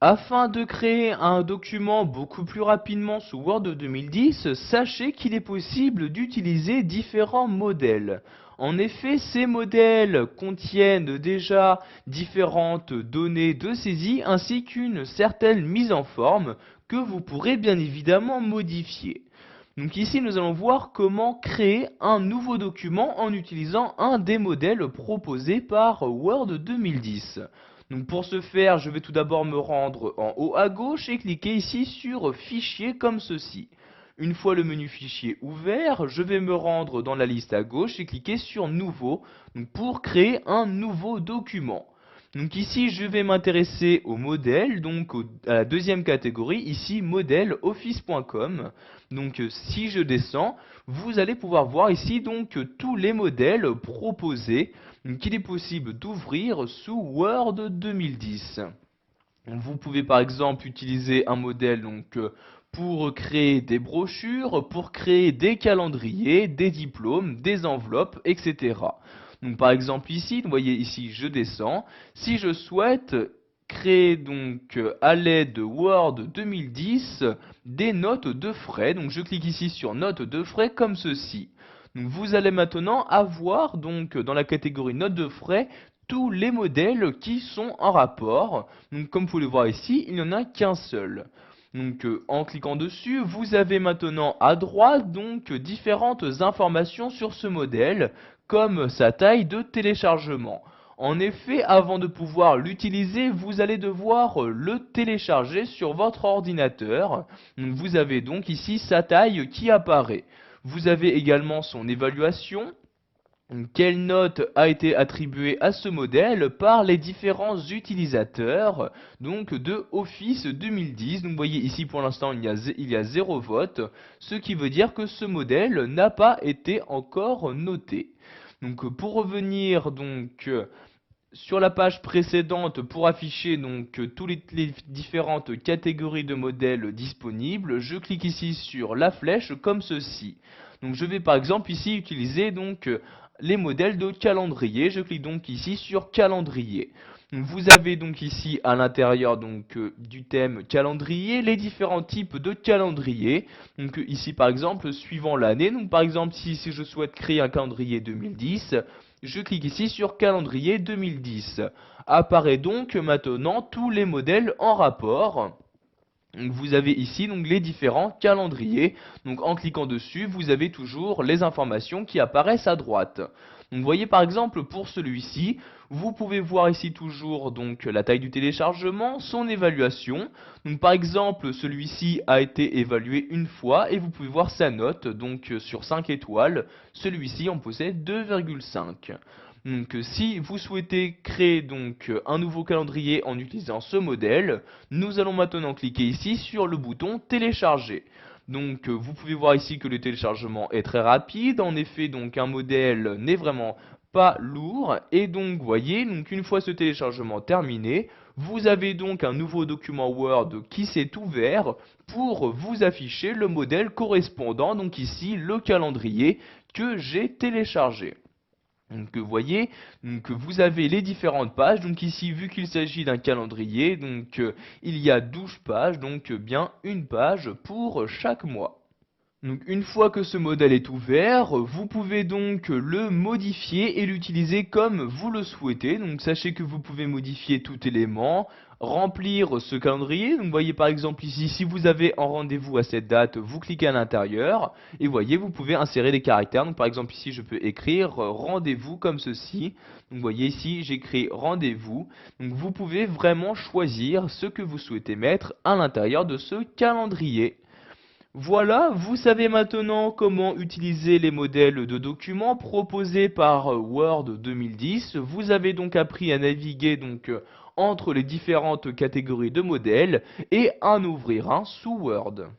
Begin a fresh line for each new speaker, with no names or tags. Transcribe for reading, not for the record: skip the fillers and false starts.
Afin de créer un document beaucoup plus rapidement sous Word 2010, sachez qu'il est possible d'utiliser différents modèles. En effet, ces modèles contiennent déjà différentes données de saisie ainsi qu'une certaine mise en forme que vous pourrez bien évidemment modifier. Donc ici, nous allons voir comment créer un nouveau document en utilisant un des modèles proposés par Word 2010. Donc pour ce faire, je vais tout d'abord me rendre en haut à gauche et cliquer ici sur Fichier comme ceci. Une fois le menu Fichier ouvert, je vais me rendre dans la liste à gauche et cliquer sur Nouveau pour créer un nouveau document. Donc ici, je vais m'intéresser au modèle, donc à la deuxième catégorie, ici modèle office.com. Donc si je descends, vous allez pouvoir voir ici donc tous les modèles proposés qu'il est possible d'ouvrir sous Word 2010. Vous pouvez par exemple utiliser un modèle pour créer des brochures, pour créer des calendriers, des diplômes, des enveloppes, etc. Donc par exemple ici, vous voyez ici je descends. Si je souhaite créer à l'aide de Word 2010 des notes de frais, donc je clique ici sur notes de frais comme ceci. Donc vous allez maintenant avoir dans la catégorie notes de frais tous les modèles qui sont en rapport. Donc comme vous pouvez le voir ici, il n'y en a qu'un seul. Donc en cliquant dessus, vous avez maintenant à droite différentes informations sur ce modèle, comme sa taille de téléchargement. En effet, avant de pouvoir l'utiliser, vous allez devoir le télécharger sur votre ordinateur. Donc, vous avez donc ici sa taille qui apparaît. Vous avez également son évaluation. Quelle note a été attribuée à ce modèle par les différents utilisateurs de Office 2010. Donc vous voyez ici pour l'instant il y a 0 vote, ce qui veut dire que ce modèle n'a pas été encore noté. Donc pour revenir sur la page précédente pour afficher toutes les différentes catégories de modèles disponibles, je clique ici sur la flèche comme ceci. Donc je vais par exemple ici utiliser les modèles de calendrier. Je clique donc ici sur calendrier. Vous avez donc ici à l'intérieur du thème calendrier les différents types de calendrier. Donc ici par exemple suivant l'année. Donc par exemple si je souhaite créer un calendrier 2010, je clique ici sur calendrier 2010. Apparaît donc maintenant tous les modèles en rapport. Donc vous avez ici les différents calendriers. Donc en cliquant dessus, vous avez toujours les informations qui apparaissent à droite. Donc vous voyez par exemple pour celui-ci, vous pouvez voir ici toujours la taille du téléchargement, son évaluation. Donc par exemple, celui-ci a été évalué une fois et vous pouvez voir sa note sur 5 étoiles. Celui-ci en possède 2,5. Donc si vous souhaitez créer un nouveau calendrier en utilisant ce modèle, nous allons maintenant cliquer ici sur le bouton télécharger. Donc vous pouvez voir ici que le téléchargement est très rapide. En effet, un modèle n'est vraiment pas lourd. Et donc vous voyez, une fois ce téléchargement terminé, vous avez un nouveau document Word qui s'est ouvert pour vous afficher le modèle correspondant, donc ici le calendrier que j'ai téléchargé. Donc vous voyez, vous avez les différentes pages. Donc ici, vu qu'il s'agit d'un calendrier, il y a 12 pages, bien une page pour chaque mois. Donc une fois que ce modèle est ouvert, vous pouvez le modifier et l'utiliser comme vous le souhaitez. Donc sachez que vous pouvez modifier tout élément, remplir ce calendrier. Donc voyez par exemple ici, si vous avez un rendez-vous à cette date, vous cliquez à l'intérieur et voyez, vous pouvez insérer des caractères. Donc par exemple ici, je peux écrire rendez-vous comme ceci. Donc voyez ici, j'écris rendez-vous. Donc vous pouvez vraiment choisir ce que vous souhaitez mettre à l'intérieur de ce calendrier. Voilà, vous savez maintenant comment utiliser les modèles de documents proposés par Word 2010. Vous avez donc appris à naviguer entre les différentes catégories de modèles et à en ouvrir un sous Word.